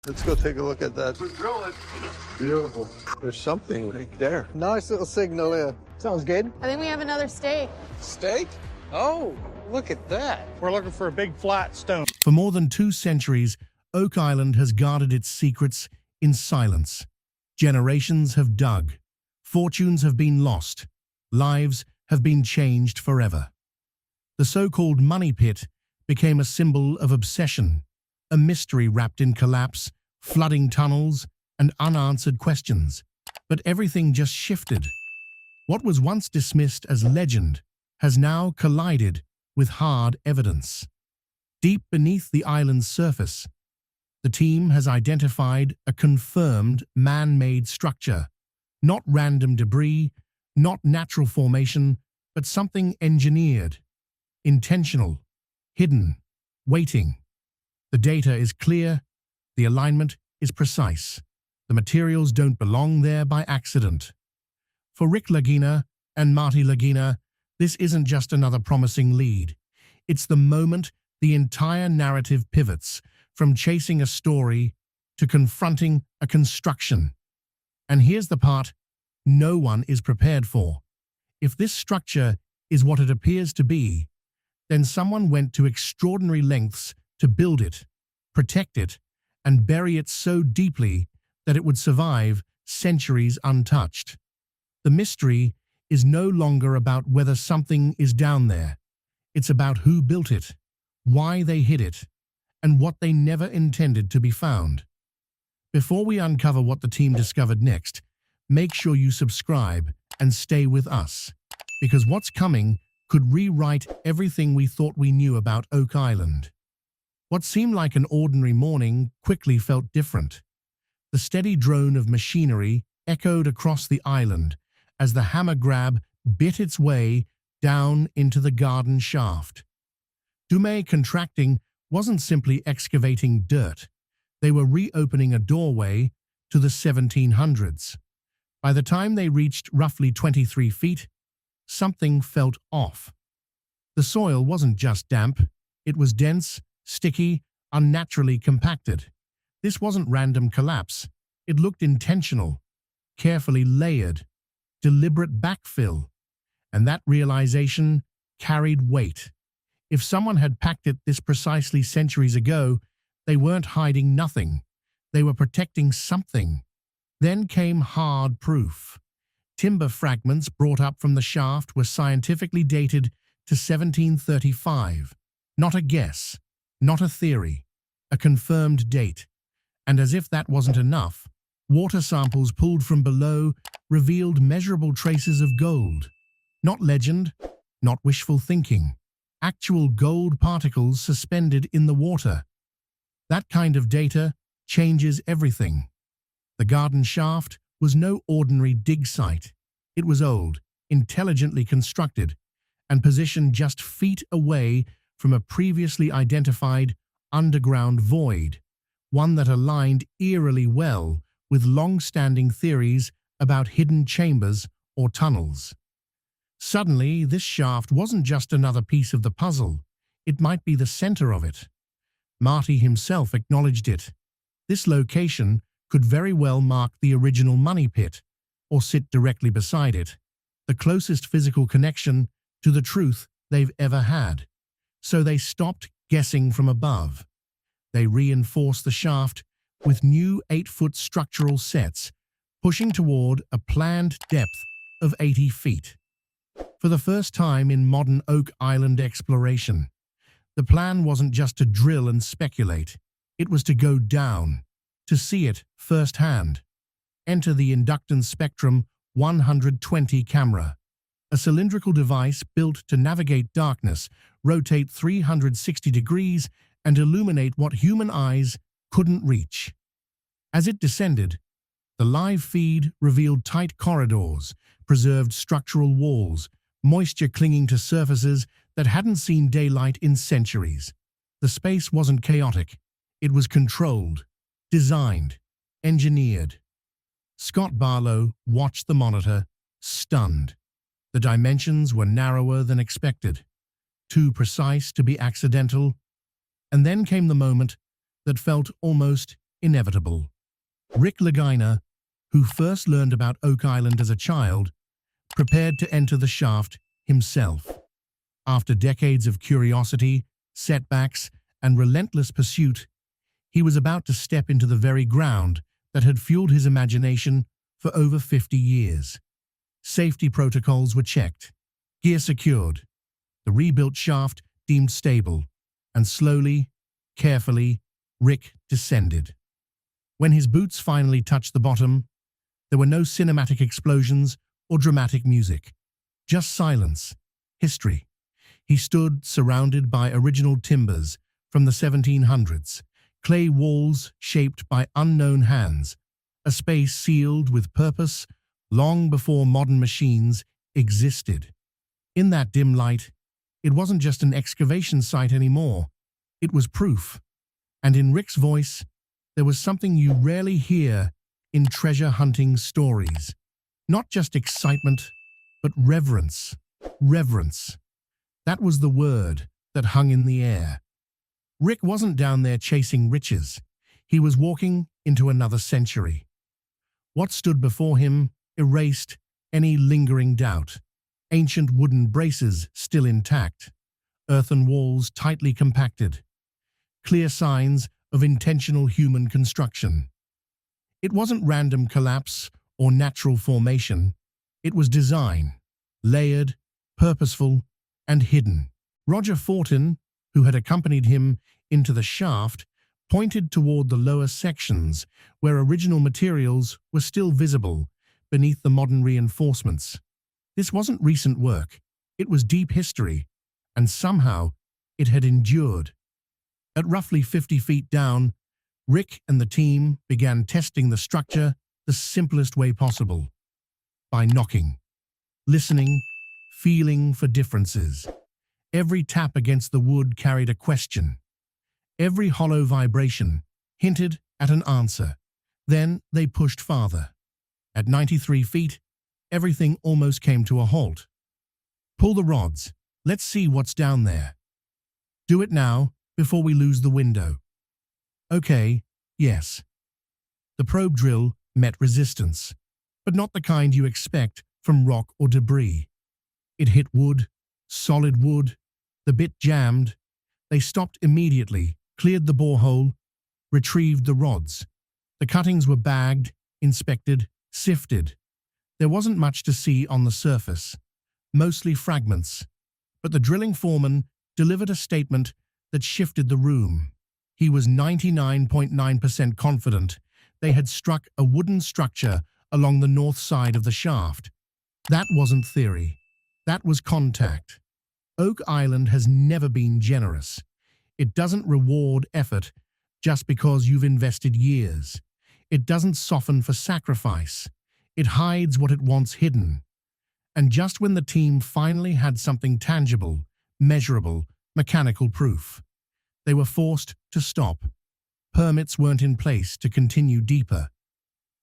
Let's go take a look at that. We're drilling. Beautiful. There's something right there. Nice little signal here. Sounds good. I think we have another stake. Steak? Oh, look at that. We're looking for a big flat stone. For more than 2 centuries, Oak Island has guarded its secrets in silence. Generations have dug. Fortunes have been lost. Lives have been changed forever. The so-called money pit became a symbol of obsession, a mystery wrapped in collapse, flooding tunnels, and unanswered questions. But everything just shifted. What was once dismissed as legend has now collided with hard evidence. Deep beneath the island's surface, the team has identified a confirmed man-made structure. Not random debris, not natural formation, but something engineered, intentional, hidden, waiting. The data is clear, the alignment is precise. The materials don't belong there by accident. For Rick Lagina and Marty Lagina, this isn't just another promising lead. It's the moment the entire narrative pivots from chasing a story to confronting a construction. And here's the part no one is prepared for. If this structure is what it appears to be, then someone went to extraordinary lengths to build it, protect it, and bury it so deeply that it would survive centuries untouched. The mystery is no longer about whether something is down there. It's about who built it, why they hid it, and what they never intended to be found. Before we uncover what the team discovered next, make sure you subscribe and stay with us, because what's coming could rewrite everything we thought we knew about Oak Island. What seemed like an ordinary morning quickly felt different. The steady drone of machinery echoed across the island as the hammer grab bit its way down into the garden shaft. Dumay Contracting wasn't simply excavating dirt. They were reopening a doorway to the 1700s. By the time they reached roughly 23 feet, something felt off. The soil wasn't just damp, it was dense, sticky, unnaturally compacted. This wasn't random collapse. It looked intentional, carefully layered, deliberate backfill. And that realization carried weight. If someone had packed it this precisely centuries ago, they weren't hiding nothing. They were protecting something. Then came hard proof. Timber fragments brought up from the shaft were scientifically dated to 1735. Not a guess, not a theory, a confirmed date. And as if that wasn't enough, water samples pulled from below revealed measurable traces of gold. Not legend, not wishful thinking. Actual gold particles suspended in the water. That kind of data changes everything. The garden shaft was no ordinary dig site. It was old, intelligently constructed, and positioned just feet away from a previously identified underground void, one that aligned eerily well with long-standing theories about hidden chambers or tunnels. Suddenly, this shaft wasn't just another piece of the puzzle. It might be the center of it. Marty himself acknowledged it. This location could very well mark the original money pit, or sit directly beside it, the closest physical connection to the truth they've ever had. So they stopped guessing from above. They reinforced the shaft with new 8-foot structural sets, pushing toward a planned depth of 80 feet. For the first time in modern Oak Island exploration, the plan wasn't just to drill and speculate. It was to go down, to see it firsthand. Enter the Inductance Spectrum 120 camera, a cylindrical device built to navigate darkness, rotate 360 degrees, and illuminate what human eyes couldn't reach. As it descended, the live feed revealed tight corridors, preserved structural walls, moisture clinging to surfaces that hadn't seen daylight in centuries. The space wasn't chaotic. It was controlled, designed, engineered. Scott Barlow watched the monitor, stunned. The dimensions were narrower than expected, too precise to be accidental. And then came the moment that felt almost inevitable. Rick Lagina, who first learned about Oak Island as a child, prepared to enter the shaft himself. After decades of curiosity, setbacks, and relentless pursuit, he was about to step into the very ground that had fueled his imagination for over 50 years. Safety protocols were checked, gear secured, the rebuilt shaft deemed stable, and slowly, carefully, Rick descended. When his boots finally touched the bottom, there were no cinematic explosions or dramatic music, just silence, history. He stood surrounded by original timbers from the 1700s, clay walls shaped by unknown hands, a space sealed with purpose long before modern machines existed. In that dim light, it wasn't just an excavation site anymore. It was proof. And in Rick's voice, there was something you rarely hear in treasure hunting stories. Not just excitement, but reverence. Reverence. That was the word that hung in the air. Rick wasn't down there chasing riches. He was walking into another century. What stood before him erased any lingering doubt. Ancient wooden braces still intact, earthen walls tightly compacted, clear signs of intentional human construction. It wasn't random collapse or natural formation. It was design, layered, purposeful, and hidden. Roger Fortin, who had accompanied him into the shaft, pointed toward the lower sections where original materials were still visible beneath the modern reinforcements. This wasn't recent work. It was deep history, and somehow it had endured. At roughly 50 feet down, Rick and the team began testing the structure the simplest way possible, by knocking, listening, feeling for differences. Every tap against the wood carried a question. Every hollow vibration hinted at an answer. Then they pushed farther. At 93 feet, everything almost came to a halt. Pull the rods. Let's see what's down there. Do it now, before we lose the window. Okay, yes. The probe drill met resistance, but not the kind you expect from rock or debris. It hit wood, solid wood. The bit jammed. They stopped immediately, cleared the borehole, retrieved the rods. The cuttings were bagged, inspected, sifted. There wasn't much to see on the surface, mostly fragments, but the drilling foreman delivered a statement that shifted the room. He was 99.9% confident they had struck a wooden structure along the north side of the shaft. That wasn't theory. That was contact. Oak Island has never been generous. It doesn't reward effort just because you've invested years. It doesn't soften for sacrifice. It hides what it wants hidden. And just when the team finally had something tangible, measurable, mechanical proof, they were forced to stop. Permits weren't in place to continue deeper.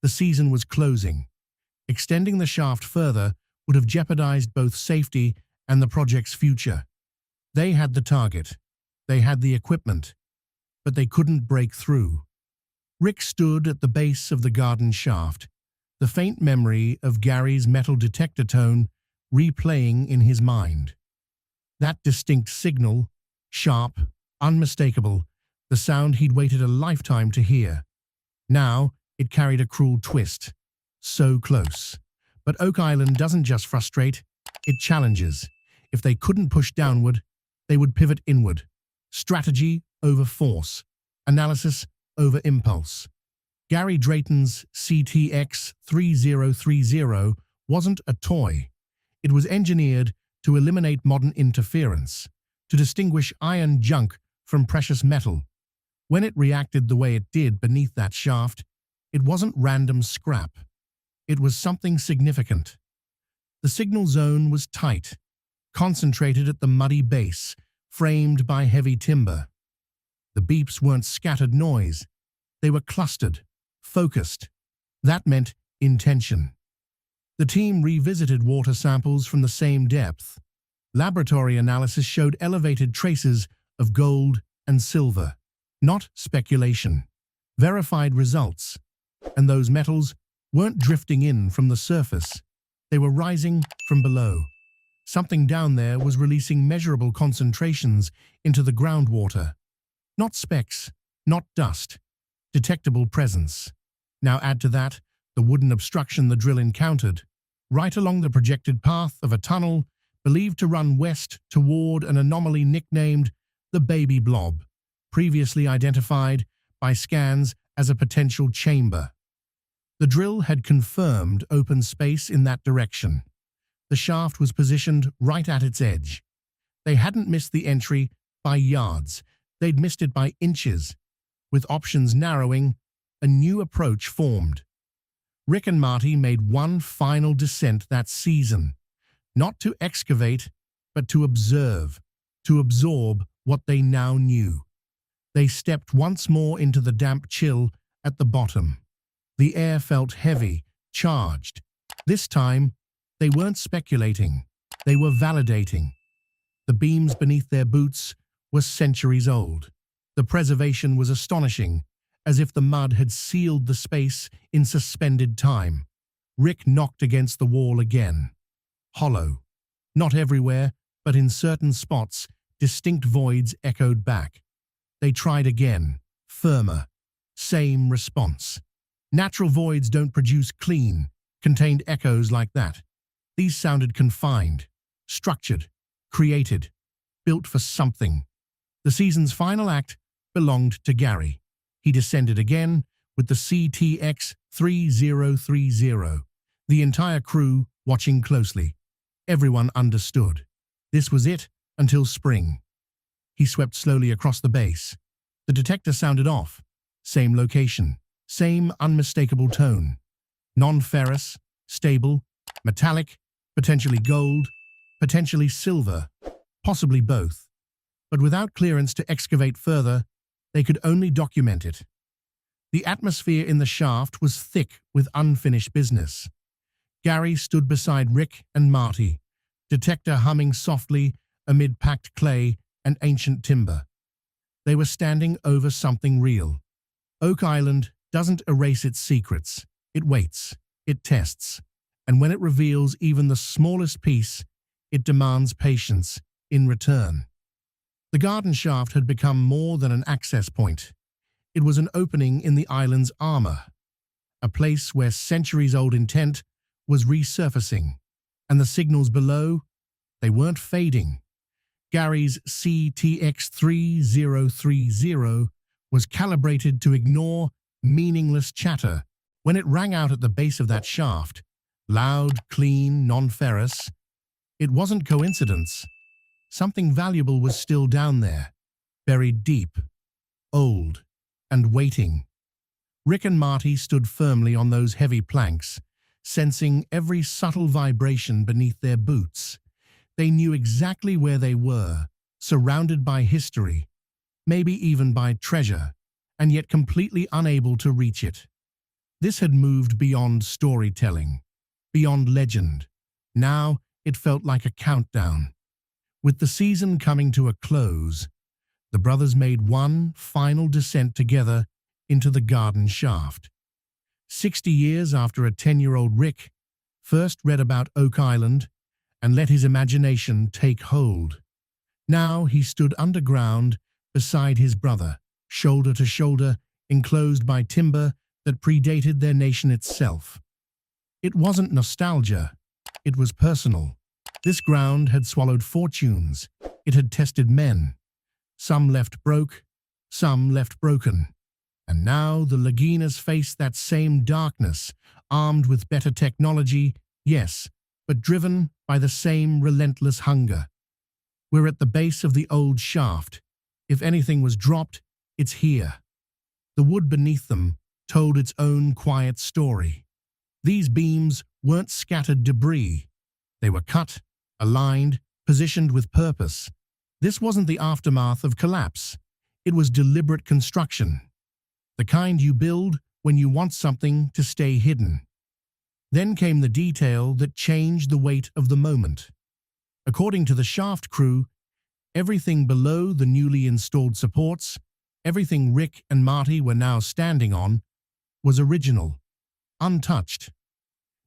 The season was closing. Extending the shaft further would have jeopardized both safety and the project's future. They had the target. They had the equipment. But they couldn't break through. Rick stood at the base of the garden shaft, the faint memory of Gary's metal detector tone replaying in his mind. That distinct signal, sharp, unmistakable, the sound he'd waited a lifetime to hear. Now, it carried a cruel twist. So close. But Oak Island doesn't just frustrate, it challenges. If they couldn't push downward, they would pivot inward. Strategy over force. Analysis over impulse. Gary Drayton's CTX 3030 wasn't a toy. It was engineered to eliminate modern interference, to distinguish iron junk from precious metal. When it reacted the way it did beneath that shaft, it wasn't random scrap. It was something significant. The signal zone was tight, concentrated at the muddy base, framed by heavy timber. The beeps weren't scattered noise. They were clustered, focused. That meant intention. The team revisited water samples from the same depth. Laboratory analysis showed elevated traces of gold and silver. Not speculation. verified results, and those metals weren't drifting in from the surface. They were rising from below. Something down there was releasing measurable concentrations into the groundwater. Not specks, not dust, detectable presence. Now add to that the wooden obstruction the drill encountered, right along the projected path of a tunnel believed to run west toward an anomaly nicknamed the Baby Blob, previously identified by scans as a potential chamber. The drill had confirmed open space in that direction. The shaft was positioned right at its edge. They hadn't missed the entry by yards. They'd missed it by inches. With options narrowing, a new approach formed. Rick and Marty made one final descent that season, not to excavate, but to observe, to absorb what they now knew. They stepped once more into the damp chill at the bottom. The air felt heavy, charged. This time, they weren't speculating. They were validating. The beams beneath their boots were centuries old. The preservation was astonishing, as if the mud had sealed the space in suspended time. Rick knocked against the wall again. Hollow. Not everywhere, but in certain spots, distinct voids echoed back. They tried again, firmer. Same response. Natural voids don't produce clean, contained echoes like that. These sounded confined, structured, created, built for something. The season's final act belonged to Gary. He descended again with the CTX 3030. The entire crew watching closely. Everyone understood. This was it until spring. He swept slowly across the base. The detector sounded off. Same location, same unmistakable tone. Non-ferrous, stable, metallic, potentially gold, potentially silver, possibly both. But without clearance to excavate further, they could only document it. The atmosphere in the shaft was thick with unfinished business. Gary stood beside Rick and Marty, detector humming softly amid packed clay and ancient timber. They were standing over something real. Oak Island doesn't erase its secrets. It waits, it tests, and when it reveals even the smallest piece, it demands patience in return. The garden shaft had become more than an access point. It was an opening in the island's armor, a place where centuries-old intent was resurfacing, and the signals below, they weren't fading. Gary's CTX 3030 was calibrated to ignore meaningless chatter. When it rang out at the base of that shaft, loud, clean, non-ferrous, it wasn't coincidence. Something valuable was still down there, buried deep, old, and waiting. Rick and Marty stood firmly on those heavy planks, sensing every subtle vibration beneath their boots. They knew exactly where they were, surrounded by history, maybe even by treasure, and yet completely unable to reach it. This had moved beyond storytelling, beyond legend. Now it felt like a countdown. With the season coming to a close, the brothers made one final descent together into the garden shaft. 60 years after a 10-year-old Rick first read about Oak Island and let his imagination take hold. Now he stood underground beside his brother, shoulder to shoulder, enclosed by timber that predated their nation itself. It wasn't nostalgia, it was personal. This ground had swallowed fortunes, it had tested men. Some left broke, some left broken. And now the Laginas faced that same darkness, armed with better technology, yes, but driven by the same relentless hunger. We're at the base of the old shaft. If anything was dropped, it's here. The wood beneath them told its own quiet story. These beams weren't scattered debris. They were cut, aligned, positioned with purpose. This wasn't the aftermath of collapse. It was deliberate construction. The kind you build when you want something to stay hidden. Then came the detail that changed the weight of the moment. According to the shaft crew, everything below the newly installed supports Everything Rick and Marty were now standing on was original, untouched,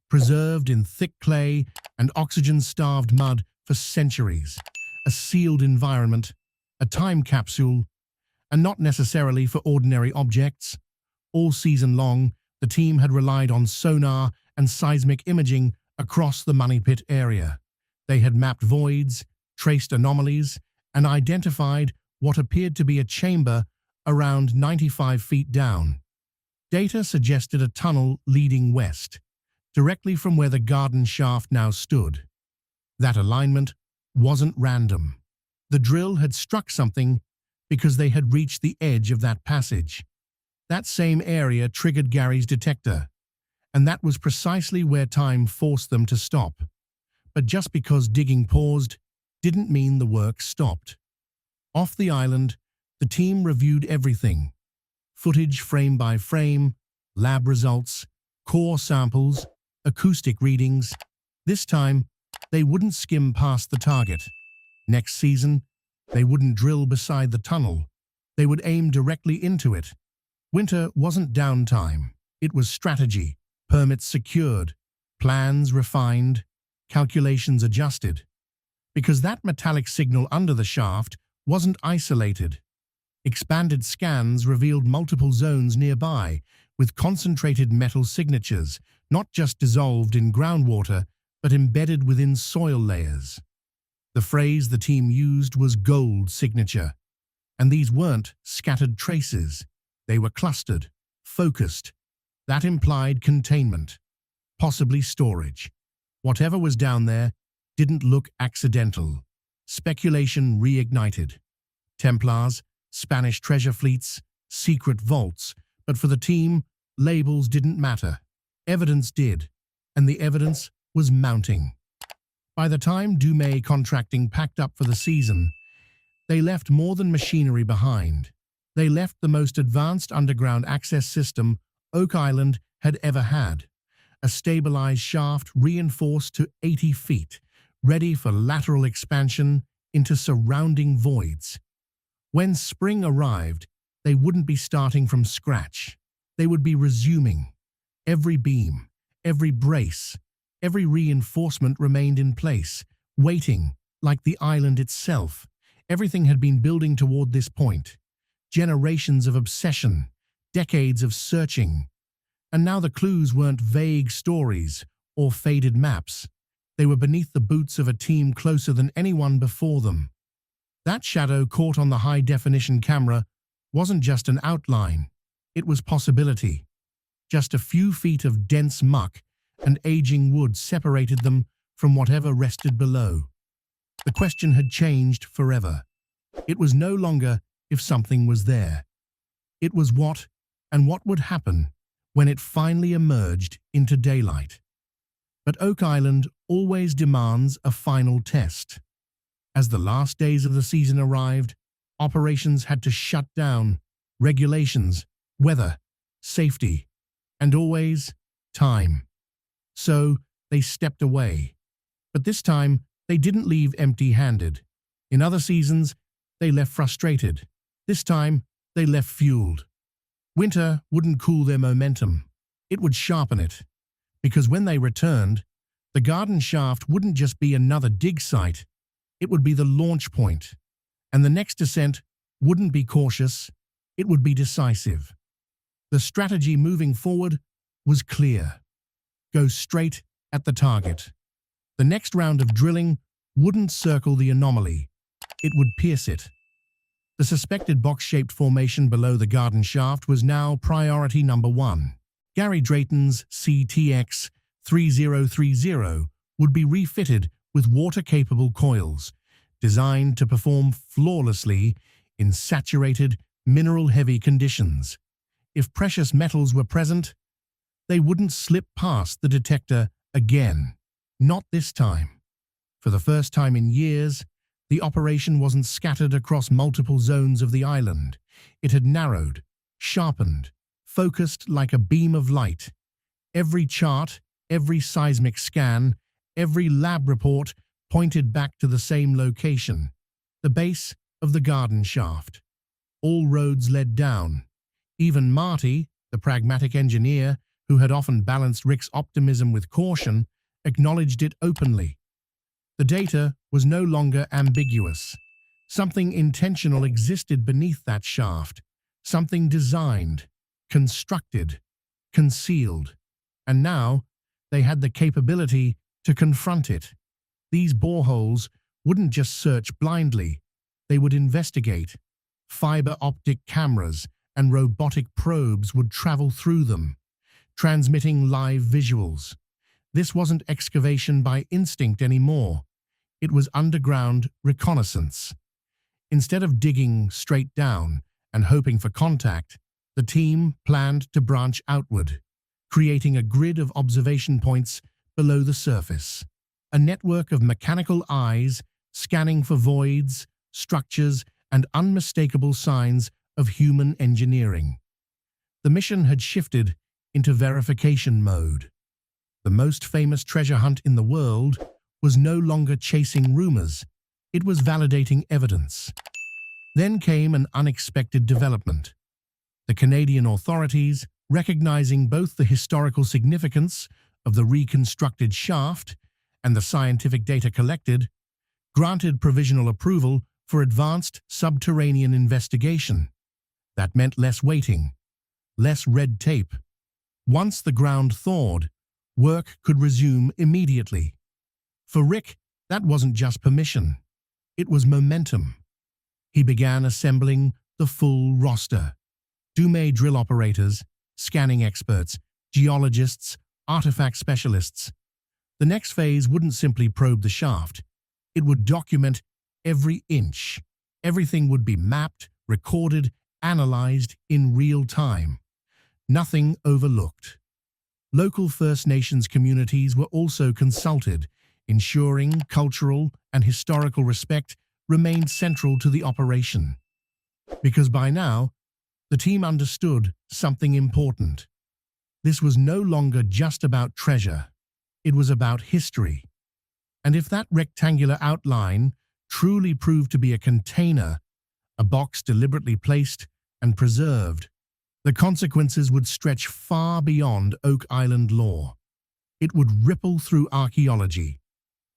preserved in thick clay and oxygen-starved mud for centuries, a sealed environment, a time capsule, and not necessarily for ordinary objects. All season long, the team had relied on sonar and seismic imaging across the Money Pit area. They had mapped voids, traced anomalies, and identified what appeared to be a chamber around 95 feet down. Data suggested a tunnel leading west, directly from where the garden shaft now stood. That alignment wasn't random. The drill had struck something because they had reached the edge of that passage. That same area triggered Gary's detector, and that was precisely where time forced them to stop. But just because digging paused didn't mean the work stopped. Off the island, the team reviewed everything: footage frame by frame, lab results, core samples, acoustic readings. This time, they wouldn't skim past the target. Next season, they wouldn't drill beside the tunnel. They would aim directly into it. Winter wasn't downtime. It was strategy, permits secured, plans refined, calculations adjusted. Because that metallic signal under the shaft wasn't isolated. Expanded scans revealed multiple zones nearby, with concentrated metal signatures, not just dissolved in groundwater, but embedded within soil layers. The phrase the team used was gold signature, and these weren't scattered traces. They were clustered, focused. That implied containment, possibly storage. Whatever was down there didn't look accidental. Speculation reignited. Templars, Spanish treasure fleets, secret vaults, but for the team, labels didn't matter. Evidence did, and the evidence was mounting. By the time Dumais Contracting packed up for the season, they left more than machinery behind. They left the most advanced underground access system Oak Island had ever had, a stabilized shaft reinforced to 80 feet, ready for lateral expansion into surrounding voids. When spring arrived, they wouldn't be starting from scratch. They would be resuming. Every beam, every brace, every reinforcement remained in place, waiting, like the island itself. Everything had been building toward this point. Generations of obsession, decades of searching. And now the clues weren't vague stories or faded maps. They were beneath the boots of a team closer than anyone before them. That shadow caught on the high-definition camera wasn't just an outline. It was possibility. Just a few feet of dense muck and aging wood separated them from whatever rested below. The question had changed forever. It was no longer if something was there. It was what, and what would happen when it finally emerged into daylight. But Oak Island always demands a final test. As the last days of the season arrived, operations had to shut down. Regulations, weather, safety, and always time. So they stepped away. But this time, they didn't leave empty-handed. In other seasons, they left frustrated. This time, they left fueled. Winter wouldn't cool their momentum. It would sharpen it. Because when they returned, the garden shaft wouldn't just be another dig site. It would be the launch point. And the next descent wouldn't be cautious. It would be decisive. The strategy moving forward was clear. Go straight at the target. The next round of drilling wouldn't circle the anomaly. It would pierce it. The suspected box-shaped formation below the garden shaft was now priority number one. Gary Drayton's CTX 3030 would be refitted with water-capable coils, designed to perform flawlessly in saturated, mineral-heavy conditions. If precious metals were present, they wouldn't slip past the detector again. Not this time. For the first time in years, the operation wasn't scattered across multiple zones of the island. It had narrowed, sharpened, focused like a beam of light. Every chart, every seismic scan, every lab report pointed back to the same location, the base of the garden shaft. All roads led down. Even Marty, the pragmatic engineer who had often balanced Rick's optimism with caution, acknowledged it openly. The data was no longer ambiguous. Something intentional existed beneath that shaft, something designed, constructed, concealed. And now they had the capability to confront it. These boreholes wouldn't just search blindly, they would investigate. Fiber optic cameras and robotic probes would travel through them, transmitting live visuals. This wasn't excavation by instinct anymore. It was underground reconnaissance. Instead of digging straight down and hoping for contact, the team planned to branch outward, creating a grid of observation points below the surface. A network of mechanical eyes scanning for voids, structures, and unmistakable signs of human engineering. The mission had shifted into verification mode. The most famous treasure hunt in the world was no longer chasing rumors, it was validating evidence. Then came an unexpected development. The Canadian authorities, recognizing both the historical significance of the reconstructed shaft and the scientific data collected, granted provisional approval for advanced subterranean investigation. That meant less waiting, less red tape. Once the ground thawed, work could resume immediately. For Rick, that wasn't just permission. It was momentum. He began assembling the full roster. Dumé drill operators, scanning experts, geologists, artifact specialists. The next phase wouldn't simply probe the shaft. It would document every inch. Everything would be mapped, recorded, analyzed in real time. Nothing overlooked. Local First Nations communities were also consulted, ensuring cultural and historical respect remained central to the operation. Because by now, the team understood something important. This was no longer just about treasure. It was about history. And if that rectangular outline truly proved to be a container, a box deliberately placed and preserved, the consequences would stretch far beyond Oak Island lore. It would ripple through archaeology,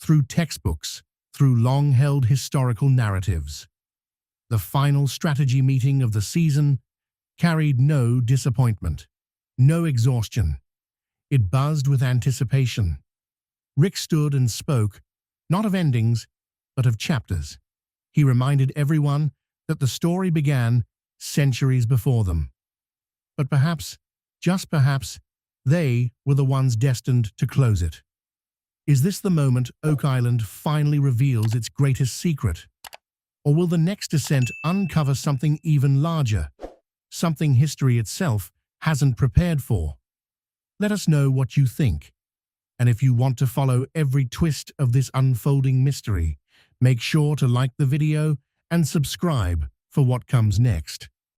through textbooks, through long-held historical narratives. The final strategy meeting of the season carried no disappointment, no exhaustion. It buzzed with anticipation. Rick stood and spoke, not of endings, but of chapters. He reminded everyone that the story began centuries before them. But perhaps, just perhaps, they were the ones destined to close it. Is this the moment Oak Island finally reveals its greatest secret? Or will the next descent uncover something even larger, something history itself hasn't prepared for? Let us know what you think. And if you want to follow every twist of this unfolding mystery, make sure to like the video and subscribe for what comes next.